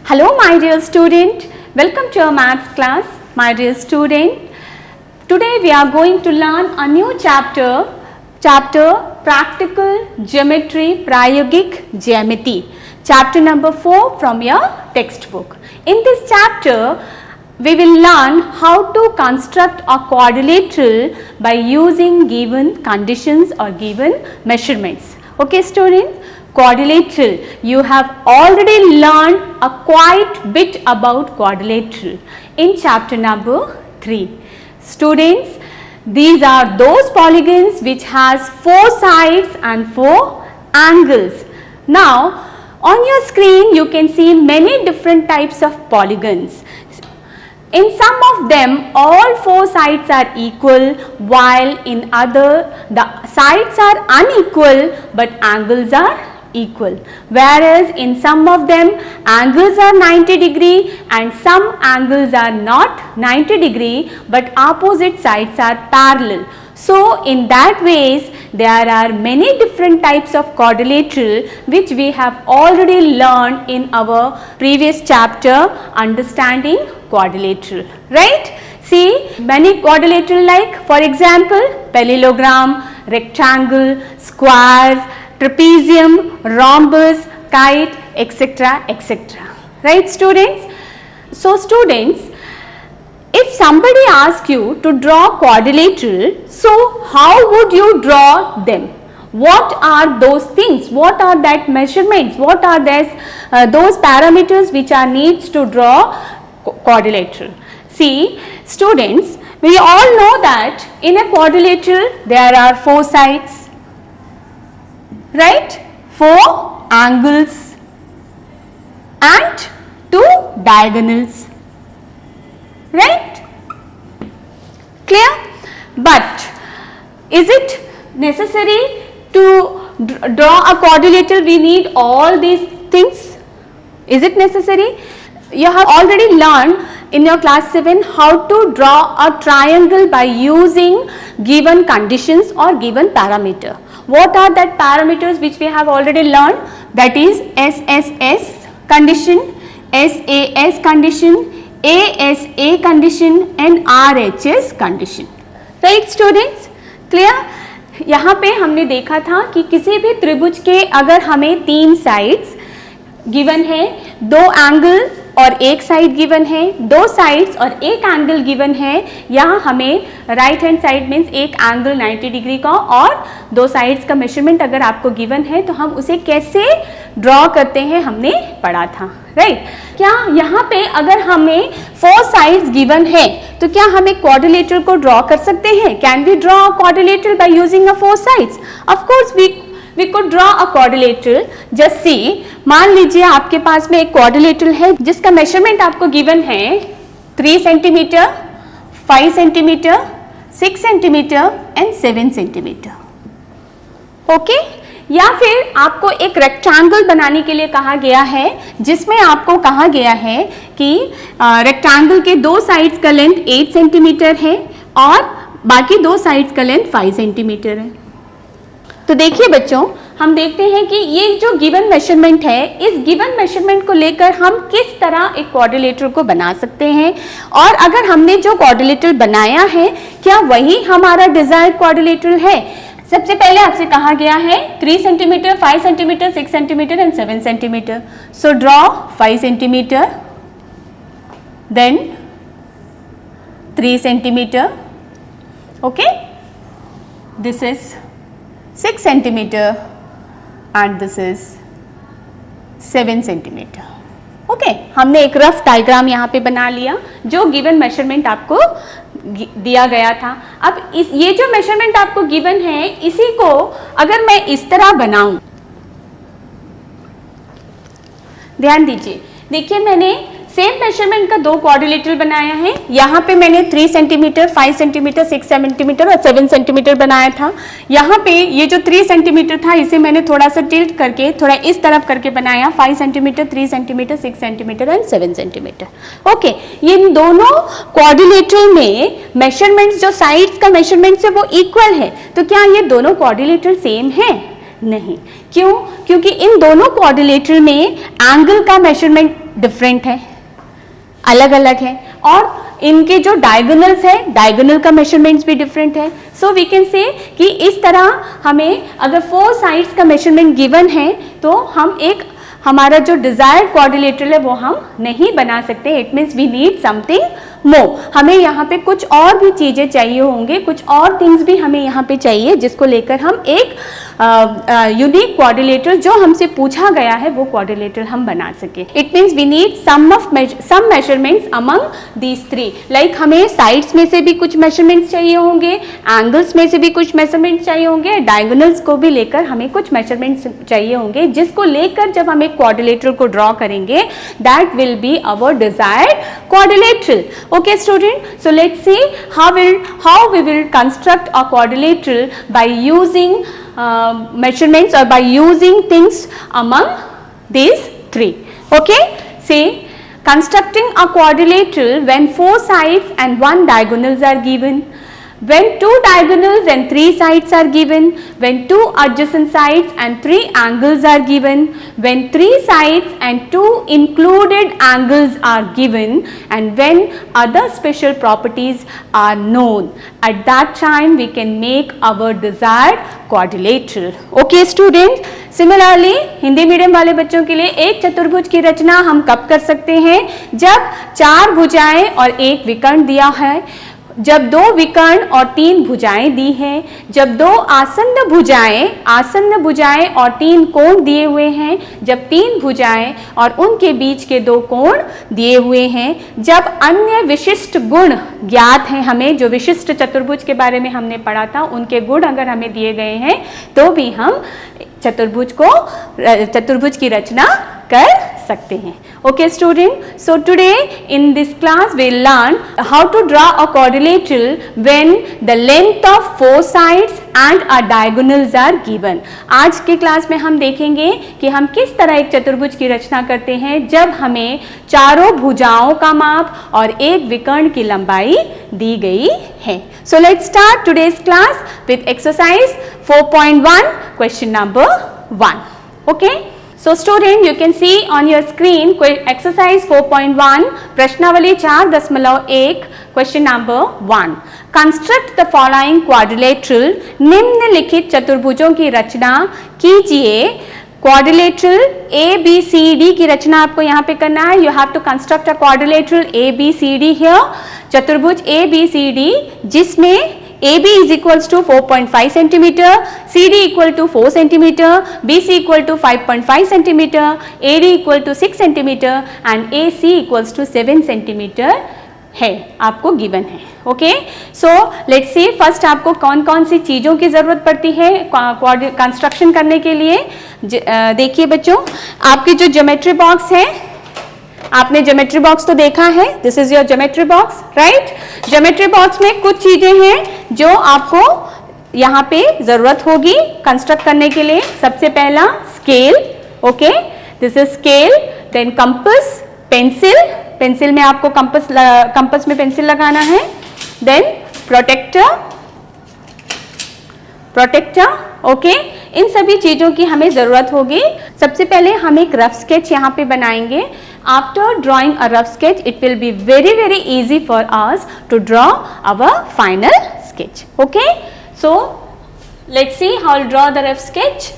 Hello my dear student, welcome to our maths class. My dear student, today we are going to learn a new chapter Practical Geometry Prayogik Geometry, chapter number 4 from your textbook. In this chapter, we will learn how to construct a quadrilateral by using given conditions or given measurements. Okay students? Quadrilateral, you have already learned a quite bit about quadrilateral in chapter number 3. Students, these are those polygons which has 4 sides and 4 angles. Now, on your screen you can see many different types of polygons. In some of them all 4 sides are equal, while in other the sides are unequal but angles are equal, whereas in some of them angles are 90 degree and some angles are not 90 degree but opposite sides are parallel. So in that ways there are many different types of quadrilateral which we have already learned in our previous chapter, understanding quadrilateral, right? See many quadrilateral like, for example, parallelogram, rectangle, squares, trapezium, rhombus, kite, etc., etc. Right students? So students, if somebody asks you to draw quadrilateral, so how would you draw them? What are those things? What are that measurements? What are those parameters which are needs to draw quadrilateral? See students, we all know that in a quadrilateral there are 4 sides, right, 4 angles and 2 diagonals, right? Clear? But is it necessary to draw a quadrilateral we need all these things? Is it necessary? You have already learned in your class 7 how to draw a triangle by using given conditions or given parameter. What are that parameters which we have already learned? That is SSS condition, SAS condition, ASA condition and RHS condition. Right students? Clear? यहाँ पे हमने देखा था कि किसी भी त्रिभुज के अगर हमें 3 साइड्स गिवन है, 2 एंगल और 1 साइड गिवन है, 2 साइड्स और 1 एंगल गिवन है, यहाँ हमें right hand side means 1 angle 90 degree का और 2 साइड्स का मेजरमेंट अगर आपको गिवन है तो हम उसे कैसे ड्रॉ करते हैं हमने पढ़ा था, राइट? क्या यहाँ पे अगर हमें 4 साइड्स गिवन है तो क्या हमें क्वाड्रिलेटरल को ड्रॉ कर सकते हैं? Can we draw a quadrilateral by using a 4 sides? Of course we could draw a quadrilateral. Just see, मान लीजिए आपके पास में एक quadrilateral है जिसका मेजरमेंट आपको गिवन है 3 centimeter, 5 centimeter, 6 centimetre and 7 centimetre. Okay? या फिर आपको एक रेक्टेंगल बनाने के लिए कहा गया है जिसमें आपको कहा गया है कि रेक्टेंगल के 2 साइड्स का लेंथ 8 सेंटीमीटर है और बाकी 2 साइड्स का लेंथ 5 सेंटीमीटर है. तो देखिए बच्चों, हम देखते हैं कि ये जो गिवन मेजरमेंट है, इस गिवन मेजरमेंट को लेकर हम किस तरह एक क्वाड्रिलेटरल को बना सकते हैं और अगर हमने जो क्वाड्रिलेटरल बनाया है क्या वही हमारा डिजायर्ड क्वाड्रिलेटरल है? सबसे पहले आपसे कहा गया है 3 centimeter, 5 centimeter, 6 centimetre and 7 centimeter. So draw 5 centimeter, then 3 centimeter, okay, this is 6 centimeter and this is 7 centimeter. Okay, हमने एक रफ डायग्राम यहाँ पे बना लिया जो गिवन मेजरमेंट आपको दिया गया था. अब ये जो मेजरमेंट आपको गिवन है इसी को अगर मैं इस तरह बनाऊं, ध्यान दीजिए, देखिए मैंने सेम मेजरमेंट का 2 क्वाड्रिलेटरल बनाया है. यहाँ पे मैंने 3 सेंटीमीटर, 5 सेंटीमीटर, 6 सेंटीमीटर और 7 सेंटीमीटर बनाया था. यहाँ पे ये जो 3 सेंटीमीटर था इसे मैंने थोड़ा सा टिल्ट करके थोड़ा इस तरफ करके बनाया. 5 centimetre, 3 centimetre, 6 centimetre and 7 centimetre. Okay, ये दोनों क्वाड्रिलेटरल में मेजरमेंट्स जो साइड्स का मेजरमेंट है वो इक्वल है. तो क्या ये दोनों क्वाड्रिलेटरल सेम है? नहीं. क्यों? क्योंकि इन दोनों क्वाड्रिलेटरल में एंगल का मेजरमेंट डिफरेंट है, अलग अलग है, और इनके जो डायगोनल्स है, डायगोनल का मेजरमेंट्स भी डिफरेंट है. सो वी कैन से कि इस तरह हमें अगर 4 साइड्स का मेजरमेंट गिवन है तो हम एक हमारा जो डिजायर्ड क्वाड्रिलेटरल है वो हम नहीं बना सकते. It means we need something more. हमें यहाँ पे कुछ और भी चीजें चाहिए होंगे, कुछ और थिंग्स भी हमें यहाँ पे चाहिए जिसको लेकर हम एक यूनिक क्वाड्रिलेटरल जो हमसे पूछा गया है वो क्वाड्रिलेटरल हम बना सके. It means we need some measurements among these 3. Like हमें साइड्स में से भी कुछ मेजरमेंट्स चाहिए होंगे, एंगल्स में से भी कुछ मेजरमेंट्स चाहिए होंगे, डायगोनल्स को भी लेकर हमें कुछ मेजरमेंट्स चाहिए होंगे, जिसको लेकर जब हम एक क्वाड्रिलेटरल को ड्रॉ करेंगे that will be our desired quadrilateral. Okay student, so let's see how we will construct a quadrilateral by using measurements or by using things among these 3. Okay, see, constructing a quadrilateral when 4 sides and 1 diagonals are given, when 2 diagonals and 3 sides are given, when 2 adjacent sides and 3 angles are given, when 3 sides and 2 included angles are given, and when other special properties are known. At that time we can make our desired quadrilateral. Okay students, similarly Hindi medium वाले बच्चों के लिए एक चतुर्भुज की रचना हम कब कर सकते हैं? जब 4 भुजाएं और 1 विकर्ण दिया है, जब 2 विकर्ण और 3 भुजाएं दी हैं, जब 2 आसन्न भुजाएं और 3 कोण दिए हुए हैं, जब 3 भुजाएं और उनके बीच के 2 कोण दिए हुए हैं, जब अन्य विशिष्ट गुण ज्ञात हैं, हमें जो विशिष्ट चतुर्भुज के बारे में हमने पढ़ा था उनके गुण अगर हमें दिए गए हैं तो भी हम चतुर्भुज की रचना कर सकते हैं. Okay student, so today in this class we will learn how to draw a quadrilateral when the length of 4 sides and a diagonals are given. आज के क्लास में हम देखेंगे कि हम किस तरह एक चतुर्भुज की रचना करते हैं जब हमें चारों भुजाओं का माप और एक विकर्ण की लंबाई दी गई है. So let's start today's class with exercise 4.1 question number 1. Okay. So student, you can see on your screen exercise 4.1 प्रश्नावली 4.1 question number 1. Construct the following quadrilateral. निम्नलिखित चतुर्भुजों की रचना कीजिए. क्वाड्रिलेटरल ABCD की रचना आपको यहाँ पे करना है. You have to construct a quadrilateral ABCD here. चतुर्भुज ABCD जिसमें AB is equals to 4.5 centimeter, CD equal to 4 centimeter, BC equal to 5.5 centimeter, AD equal to 6 centimeter and AC equals to 7 centimeter है, आपको given है. Okay, so let's see first आपको कौन कौन सी चीज़ों की ज़रूरत पड़ती है कंस्ट्रक्शन करने के लिए. देखिए बच्चों, आपकी जो ज्योमेट्री बॉक्स है, आपने ज्योमेट्री बॉक्स तो देखा है. This is your geometry box, right. Geometry box में कुछ चीजें हैं जो आपको यहाँ पे जरूरत होगी कंस्ट्रक्ट करने के लिए. सबसे पहला scale. Okay, this is scale. Then compass, pencil में आपको कंपास में पेंसिल लगाना है. Then protector. ओके, इन सभी चीजों की हमें जरूरत होगी. सबसे पहले हम एक रफ स्केच यहाँ पे बनाएंगे. After drawing a rough sketch, it will be very easy for us to draw our final sketch. Okay, so let's see how I'll draw the rough sketch.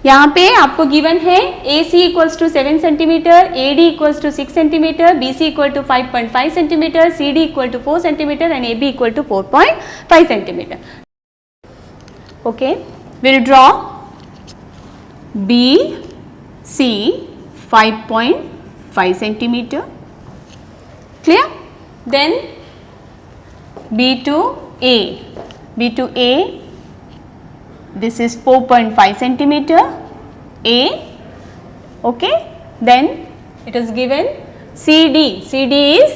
यहाँ पे आपको गिवन है AC equals to 7 centimeter, AD equals to 6 centimeter, BC equal to 5.5 centimeter, CD equal to 4 centimeter and AB equal to 4.5 centimeter. Okay, we'll draw BC 5.5 centimeter. Clear? Then B to A, this is 4.5 centimeter A. Okay, then it is given CD is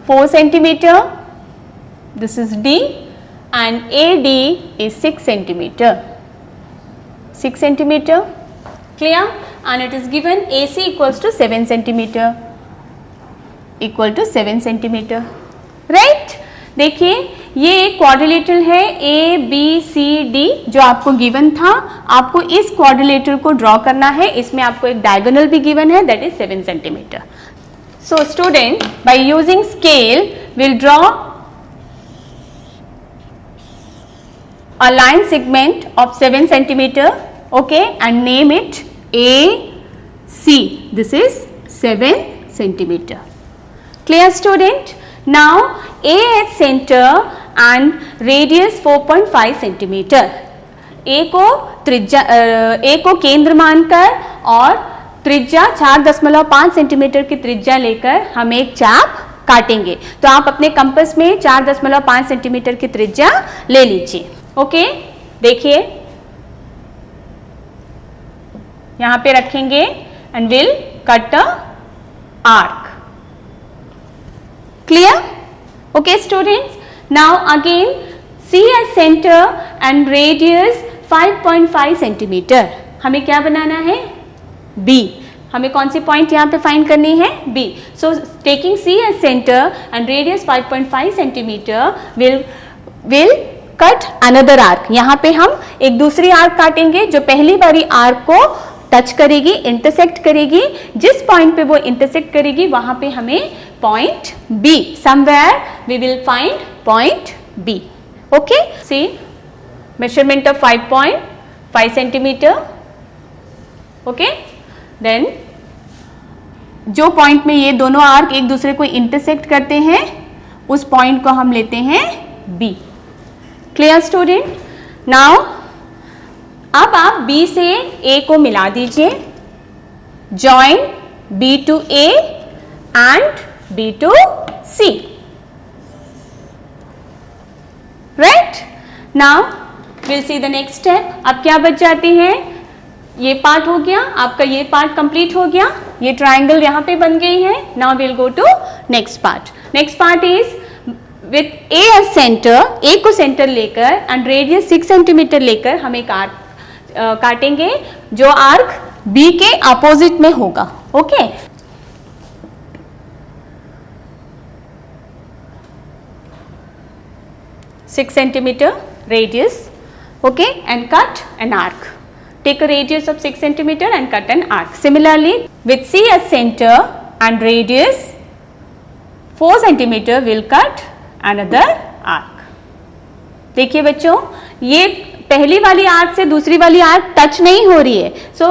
4 centimeter, this is D, and AD is 6 centimeter. Clear? And it is given AC equals to 7 centimeter, right. देखिए ये एक quadrilateral है ABCD जो आपको given था, आपको इस quadrilateral को ड्रॉ करना है। इसमें आपको एक डायगोनल भी गिवन है, that is 7 centimeter. So student, by using scale will draw a line segment of 7 centimeter, okay, and name it AC. This is 7 centimeter. Clear student? Now A at center and radius 4.5 centimeter. A को केंद्र मानकर और त्रिज्या 4.5 centimetre की त्रिज्या लेकर हम एक चाप काटेंगे। तो आप अपने कंपास में 4.5 सेंटीमीटर की त्रिज्या ले लीजिए। ओके, देखिए यहां पे रखेंगे and will cut a arc. Clear? Okay students, now again C as centre and radius 5.5 centimetre. हमें क्या बनाना है? बी। हमें कौन सी पॉइंट यहां पे फाइंड करनी है? B. So taking C as centre and radius 5.5 centimetre will cut another arc. यहाँ पे हम एक दूसरी आर्क काटेंगे जो पहली वाली आर्क को टच करेगी, इंटरसेक्ट करेगी। जिस पॉइंट पे वो इंटरसेक्ट करेगी वहां पे हमें point B, somewhere we will find point B. Okay, see measurement of 5.5 centimetre. Okay, then जो पॉइंट में ये दोनों आर्क एक दूसरे को इंटरसेक्ट करते हैं उस पॉइंट को हम लेते हैं बी। Clear student? नाउ अब आप B से A को मिला दीजिए। Join B to A and B to C. Right? Now we'll see the next step. अब क्या बच जाती है? ये पार्ट हो गया आपका, ये पार्ट कंप्लीट हो गया, ये ट्राइंगल यहाँ पे बन गई है। Now will go to next part. Next part is with A as centre, A को सेंटर लेकर एंड रेडियस 6 सेंटीमीटर लेकर हम एक आर्क काटेंगे जो आर्क B के अपोजिट में होगा। Okay, 6 centimeter radius, okay, and cut an arc. Take a radius of 6 centimeter and cut an arc. Similarly, with C as center and radius 4 centimeter, will cut another arc. देखिए बच्चों, ये पहली वाली arc से दूसरी वाली आर्क टच नहीं हो रही है। सो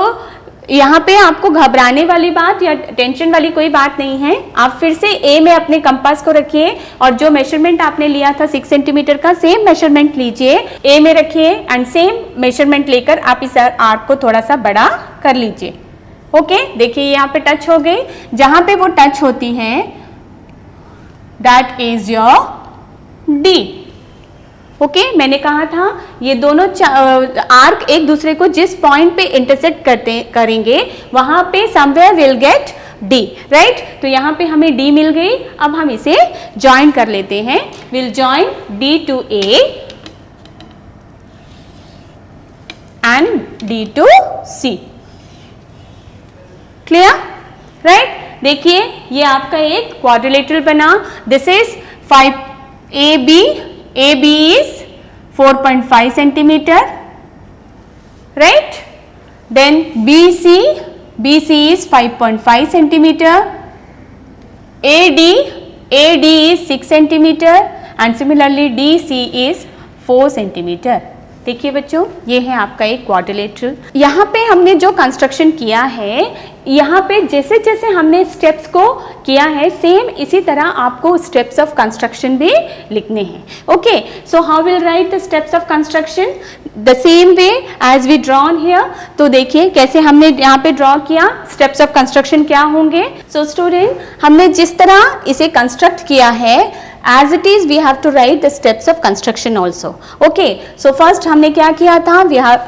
यहाँ पे आपको घबराने वाली बात या टेंशन वाली कोई बात नहीं है। आप फिर से ए में अपने कंपास को रखिए और जो मेजरमेंट आपने लिया था 6 सेंटीमीटर का, सेम मेजरमेंट लीजिए, ए में रखिए एंड सेम मेजरमेंट लेकर आप इस आर्क को थोड़ा सा बड़ा कर लीजिए। ओके, देखिए यहाँ पे टच हो गई। जहां पे वो टच होती है that is your D. Okay, मैंने कहा था ये दोनों आर्क एक दूसरे को जिस पॉइंट पे इंटरसेक्ट करेंगे वहां पे somewhere will get D, right. तो यहाँ पे हमें डी मिल गई। अब हम इसे ज्वाइन कर लेते हैं। Will join D to A and D to C. Clear, right. देखिए ये आपका एक क्वाड्रिलेटरल बना। This is 5AB, AB is 4.5 centimeter, right? Then BC, BC is 5.5 centimeter. AD, AD is 6 centimeter and similarly DC is 4 centimeter. देखिए बच्चों, ये है आपका एक क्वाड्रिलेटरल। यहाँ पे हमने जो कंस्ट्रक्शन किया है, यहाँ पे जैसे जैसे हमने स्टेप्स को किया है सेम इसी तरह आपको स्टेप्स ऑफ कंस्ट्रक्शन भी लिखने हैं। Okay, so how will write the steps of construction? The same way as we drawn here. तो देखिए कैसे हमने यहाँ पे ड्रॉ किया, स्टेप्स ऑफ कंस्ट्रक्शन क्या होंगे। सो स्टूडेंट, हमने जिस तरह इसे कंस्ट्रक्ट किया है as it is we have to write the steps of construction also. Okay, so first हमने क्या किया था,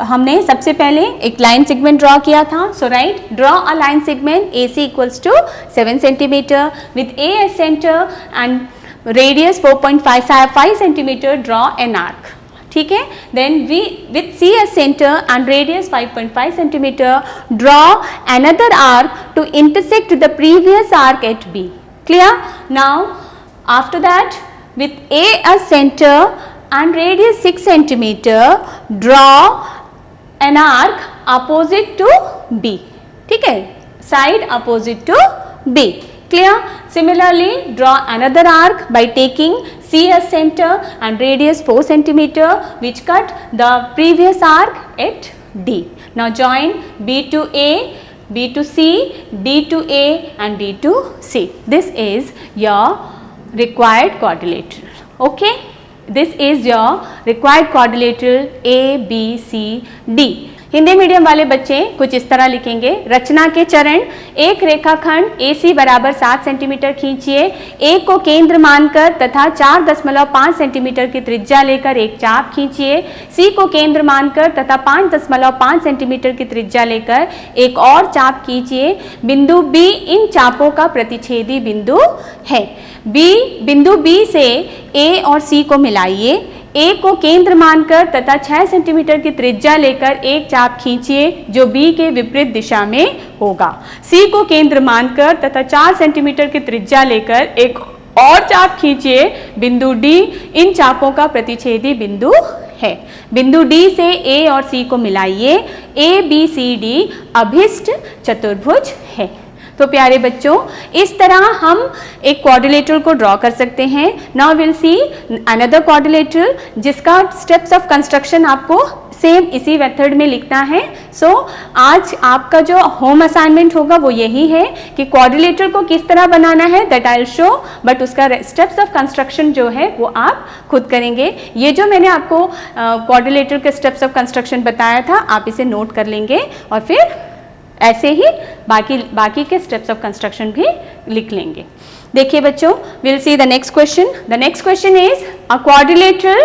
हमने सबसे पहले एक लाइन सेगमेंट ड्रॉ किया था। So right, draw a line segment AC equals to 7 centimeter with A as center and radius 4.55 centimeter, draw an arc. ठीक है, then we with C as center and radius 5.5 centimeter, draw another arc to intersect the previous arc at B. Clear? Now after that with A a center and radius 6 centimeter, draw an arc opposite to B. ठीक है, side opposite to B. Clear? Similarly, draw another arc by taking C as center and radius 4 centimeter, which cut the previous arc at D. Now join B to A, B to C, D to A and D to C. This is your required quadrilateral. Okay? This is your required quadrilateral A, B, C, D. Hindi medium वाले बच्चे कुछ इस तरह लिखेंगे, रचना के चरण, एक रेखाखंड AC बराबर 7 सेंटीमीटर खींचिए, A को केंद्र मानकर तथा 4.5 सेंटीमीटर की त्रिज्या लेकर एक चाप खींचिए, C को केंद्र मानकर तथा 5.5 सेंटीमीटर की त्रिज्या लेकर एक और चाप खींचिए, बिंदु B इन चापों का प्रतिच्छेदी बिंदु है। बिंदु B से A और C को मिलाइए, A को केंद्र मानकर तथा 6 सेंटीमीटर की त्रिज्या लेकर एक चाप खींचिए जो B के विपरीत दिशा में होगा। C को केंद्र मानकर तथा 4 सेंटीमीटर की त्रिज्या लेकर एक और चाप खींचिए, बिंदु D इन चापों का प्रतिच्छेदी बिंदु है। बिंदु D से A और C को मिलाइए, ABCD अभिष्ट चतुर्भुज है। तो प्यारे बच्चों, इस तरह हम एक क्वाड्रिलेटरल को ड्रॉ कर सकते हैं। Now will see another quadrilateral जिसका स्टेप्स ऑफ कंस्ट्रक्शन आपको सेम इसी मेथड में लिखना है। सो आज आपका जो होम असाइनमेंट होगा वो यही है कि क्वाड्रिलेटरल को किस तरह बनाना है, that I will show, but उसका स्टेप्स ऑफ कंस्ट्रक्शन जो है वो आप खुद करेंगे। ये जो मैंने आपको क्वाड्रिलेटरल के स्टेप्स ऑफ कंस्ट्रक्शन बताया था, आप इसे नोट कर लेंगे और फिर ऐसे ही बाकी के स्टेप्स ऑफ कंस्ट्रक्शन भी लिख लेंगे। देखिए बच्चों, will see the next question. The next question is a quadrilateral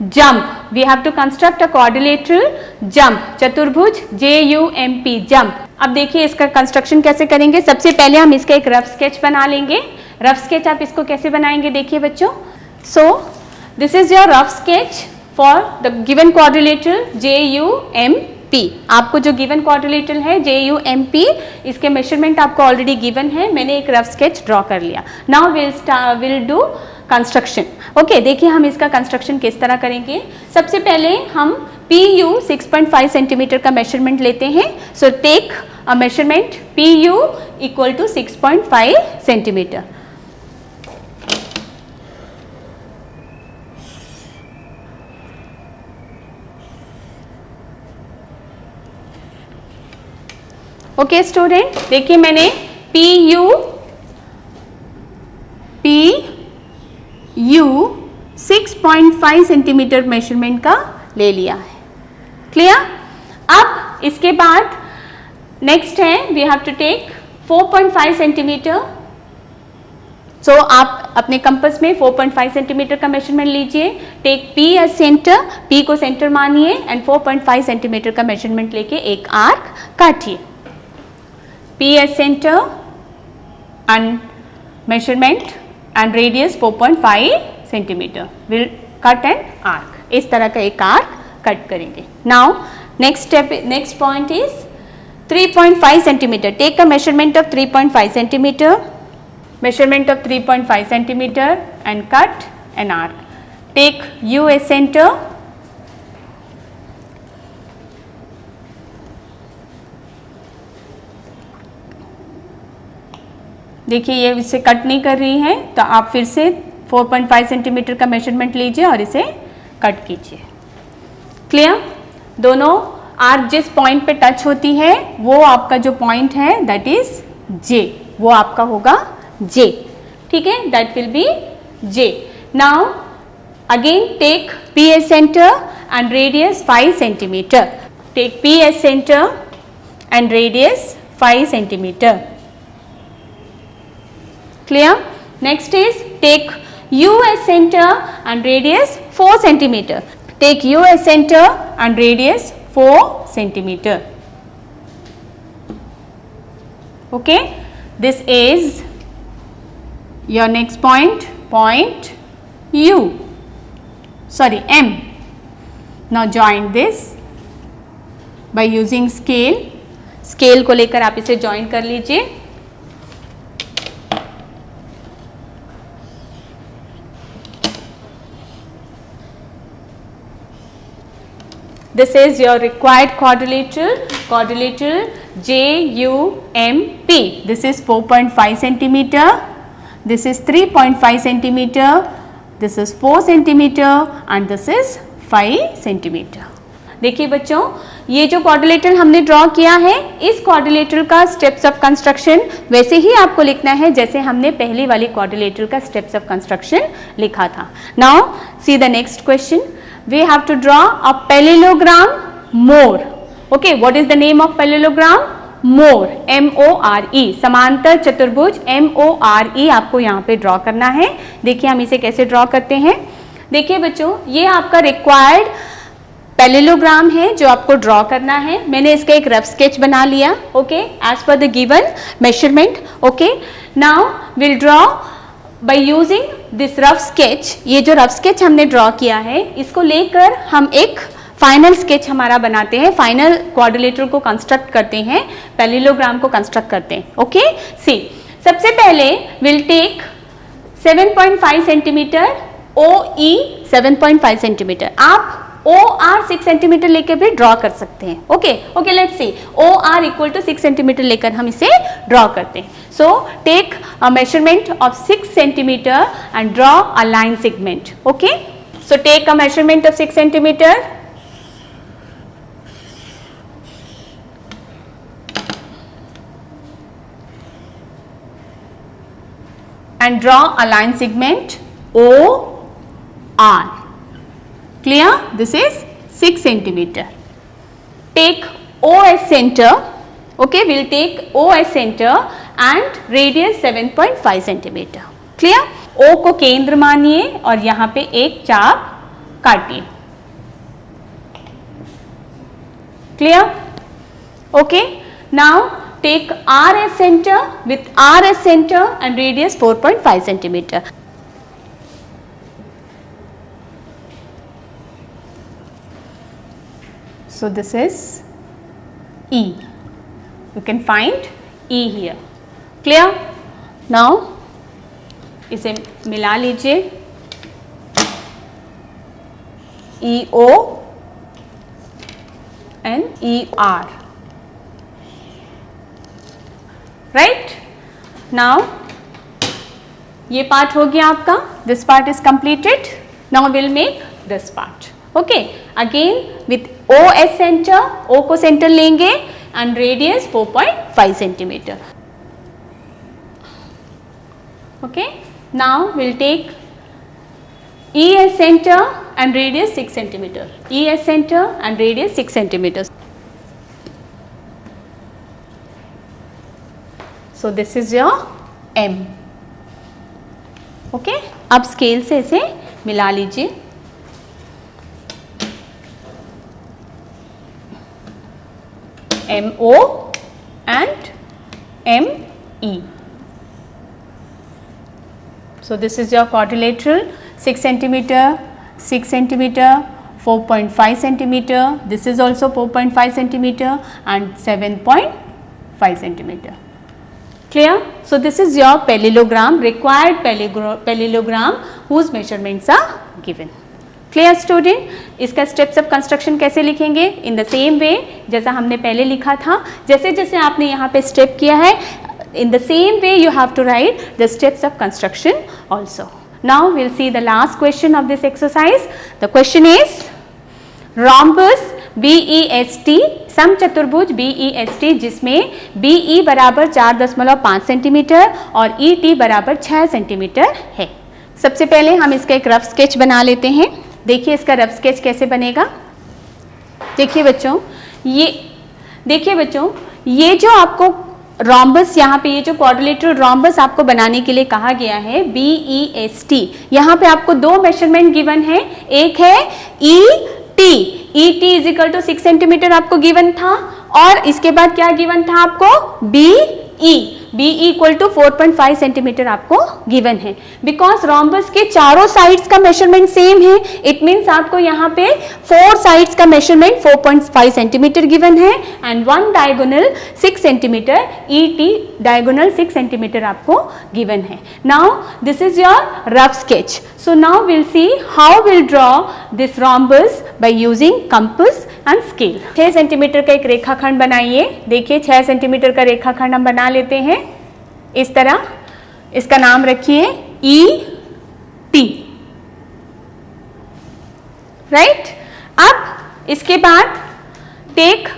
jump. We have to construct a quadrilateral jump, चतुर्भुज JUMP जंप। अब देखिए इसका कंस्ट्रक्शन कैसे करेंगे। सबसे पहले हम इसका एक रफ स्केच बना लेंगे। रफ स्केच आप इसको कैसे बनाएंगे देखिए बच्चों। So this is your rough sketch for the given quadrilateral JUMP। आपको जो गिवन क्वाड्रिलेटरल है JUMP, इसके मेजरमेंट आपको ऑलरेडी गिवन है, मैंने एक रफ स्केच ड्रॉ कर लिया। Now will do construction. Okay, देखिए हम इसका कंस्ट्रक्शन किस तरह करेंगे। सबसे पहले हम PU 6.5 सेंटीमीटर का मेजरमेंट लेते हैं। So take a measurement PU equal to 6.5 centimetre. Okay student, देखिए मैंने PU 6.5 सेंटीमीटर मेजरमेंट का ले लिया है। क्लियर? अब इसके बाद नेक्स्ट है we have to take 4.5 centimetre. So आप अपने कंपास में 4.5 सेंटीमीटर का मेजरमेंट लीजिए। Take P as centre, P को सेंटर मानिए एंड 4.5 सेंटीमीटर का मेजरमेंट लेके एक आर्क काटिए। P as center and measurement and radius 4.5 centimeter. We'll cut an arc. इस तरह का एक आर्क कट करेंगे। Now next point is 3.5 centimeter. Take a measurement of 3.5 centimeter. Measurement of 3.5 centimeter and cut an arc. Take U as center. देखिए ये इसे cut नहीं कर रही है, तो आप फिर से 4.5 सेंटीमीटर का मेजरमेंट लीजिए और इसे कट कीजिए। क्लियर? दोनों आर्क जिस पॉइंट पे टच होती है वो आपका जो पॉइंट है दैट इज J, वो आपका होगा J। ठीक है, that will be J। Now again take P as center and radius 5 centimeter. Take P as center and radius 5 centimeter. Clear? Next is take U as center and radius 4 centimeter. Take U as center and radius 4 centimeter. Okay, this is your next point, point U, sorry M. Now join this by using scale. Scale को लेकर आप इसे join कर लीजिए। This is your required quadrilateral JUMP. This is 4.5 centimeter. This is 3.5 centimeter. This is 4 centimeter and this is 5 centimeter. देखिए बच्चों, ये जो क्वाड्रिलेटरल हमने ड्रॉ किया है, इस क्वाड्रिलेटरल का स्टेप्स ऑफ कंस्ट्रक्शन वैसे ही आपको लिखना है जैसे हमने पहली वाली क्वाड्रिलेटरल का स्टेप्स ऑफ कंस्ट्रक्शन लिखा था. Now see the next question. We have to draw a parallelogram more. Okay, what is the name of parallelogram? More, MORE, समांतर चतुर्भुज MORE आपको यहाँ पे ड्रॉ करना है. देखिए हम इसे कैसे ड्रॉ करते हैं. देखिए बच्चों, ये आपका रिक्वायर्ड पैरेललोग्राम है जो आपको ड्रॉ करना है. मैंने इसका एक रफ स्केच बना लिया. Okay, as per the given measurement. Okay, now will draw by using this rough sketch. ये जो रफ स्केच हमने ड्रॉ किया है, इसको लेकर हम एक फाइनल स्केच हमारा बनाते हैं, फाइनल क्वाड्रिलेटरल को कंस्ट्रक्ट करते हैं, पैरेललोग्राम को कंस्ट्रक्ट करते हैं. ओके, सी, सबसे पहले will take 7.5 centimetre OE 7.5 centimetre. आप OR 6 सेंटीमीटर लेकर भी ड्रॉ कर सकते हैं. Okay, let's see. OR equal to 6 centimetre लेकर हम इसे ड्रॉ करते हैं. So take a measurement of 6 centimetre and draw a line segment. Okay, so take a measurement of 6 centimetre. And draw a line segment OR. Clear? This is 6 centimeter. Take OS center. Okay, we'll take OS center and radius 7.5 centimeter. Clear? O को केंद्र मानिए और यहाँ पे एक चाप काटिए. Clear? Okay. Now take RS center with RS center and radius 4.5 centimeter. So this is E. You can find E here. Clear? Now इसे मिला लीजिए. EO and ER. Right? Now ये पार्ट हो गया आपका. This part is completed. Now we'll make this part. Okay, again with OS center, O को centre लेंगे and radius 4.5 centimeter. Okay, now we'll take ES center and radius 6 centimeter. ES center and radius 6 centimeters. So this is your M. Okay, अब scale से इसे मिला लीजिए. MO and ME. So this is your quadrilateral. 6 centimeter, 6 centimeter, 4.5 centimeter. This is also 4.5 centimeter and 7.5 centimeter. Clear? So this is your parallelogram, required parallelogram whose measurements are given. Clear student? इसका steps of construction कैसे लिखेंगे? In the same way जैसा हमने पहले लिखा था. जैसे जैसे आपने यहाँ पे step किया है, in the same way you have to write the steps of construction also. Now we'll see the last question of this exercise. The question is rhombus BEST, समचतुर्भुज BEST जिसमें BE बराबर 4.5 सेंटीमीटर और ET बराबर 6 centimetre है. सबसे पहले हम इसका एक रफ स्केच बना लेते हैं. देखिए इसका रफ स्केच कैसे बनेगा. देखिए बच्चों, ये जो आपको रॉम्बस, यहाँ पे ये जो क्वाड्रिलेटरल रॉम्बस आपको बनाने के लिए कहा गया है BEST, यहाँ पे आपको दो मेजरमेंट गिवन है. एक है ET is equal to 6 centimetre आपको गिवन था और इसके बाद क्या गिवन था आपको BE इक्वल टू 4.5 सेंटीमीटर आपको गिवन है. बिकॉज रॉम्बस के चारों साइड्स का मेजरमेंट सेम है, इट मीन्स आपको यहाँ पे 4 साइड्स का मेजरमेंट 4.5 सेंटीमीटर गिवन है and 1 diagonal 6 centimetre, ET diagonal 6 centimetre आपको गिवन है. Now this is your rough sketch. So now we'll see how we'll draw this rhombus by using compass and scale. 6 centimetre का एक रेखाखंड बनाइए। देखिए 6 centimetre का रेखाखंड हम बना लेते हैं इस तरह। इसका नाम रखिए ET, राइट। अब इसके बाद take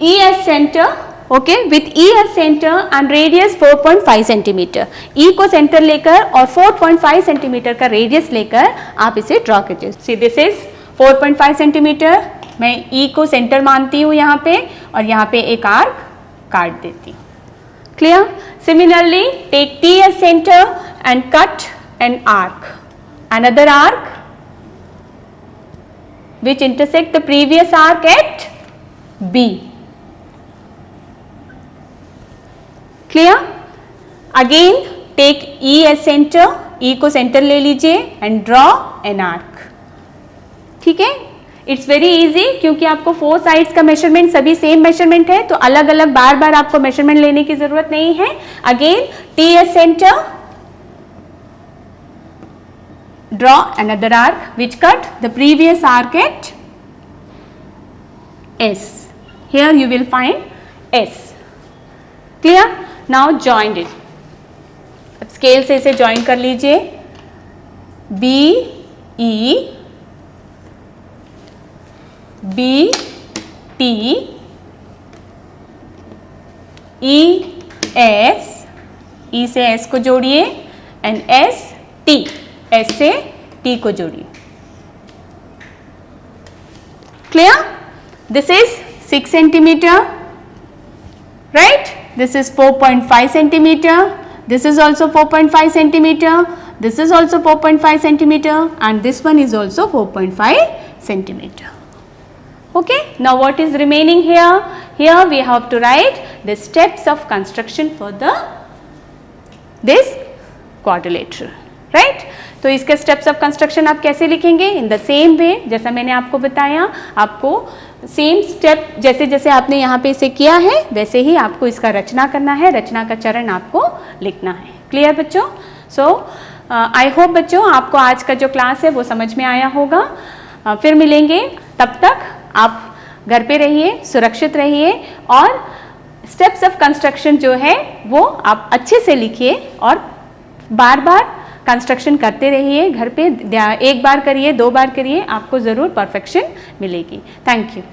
E as center, okay, with E as center and radius 4.5 centimetre. E को सेंटर लेकर और 4.5 सेंटीमीटर का रेडियस लेकर आप इसे ड्रॉ कीजिए। सी दिस इज 4.5 सेंटीमीटर, मैं E को सेंटर मानती हूँ यहाँ पे और यहाँ पे एक आर्क काट देती हूँ। Clear? Similarly take T as center and cut an arc, another arc which intersect the previous arc at B. Clear? Again take E as center, E को सेंटर ले लीजिए and draw an arc. ठीक है? It's very easy, क्योंकि आपको 4 sides का measurement सभी same measurement है, तो अलग अलग बार बार आपको मेजरमेंट लेने की जरूरत नहीं है। Again T as center, draw another arc which cut the previous arc at S. Here you will find S. Clear? Now join it. अब स्केल से इसे ज्वाइन कर लीजिए। B E B T E S, E से S को जोड़िए and S T, S से T को जोड़िए। Clear? This is 6 centimetre, right? This is 4.5 centimeter. This is also 4.5 centimeter. This is also 4.5 centimeter, and this one is also 4.5 centimeter. Okay. Now what is remaining here? Here we have to write the steps of construction for this quadrilateral. Right? तो इसके steps of construction आप कैसे लिखेंगे? In the same वे, जैसा मैंने आपको बताया, आपको सेम स्टेप जैसे जैसे आपने यहाँ पे इसे किया है वैसे ही आपको इसका रचना करना है, रचना का चरण आपको लिखना है। क्लियर बच्चों? सो आई होप बच्चों आपको आज का जो क्लास है वो समझ में आया होगा। फिर मिलेंगे, तब तक आप घर पे रहिए, सुरक्षित रहिए और स्टेप्स ऑफ कंस्ट्रक्शन जो है वो आप अच्छे से लिखिए और बार बार कंस्ट्रक्शन करते रहिए। घर पे 1 बार करिए, 2 बार करिए, आपको ज़रूर परफेक्शन मिलेगी। Thank you.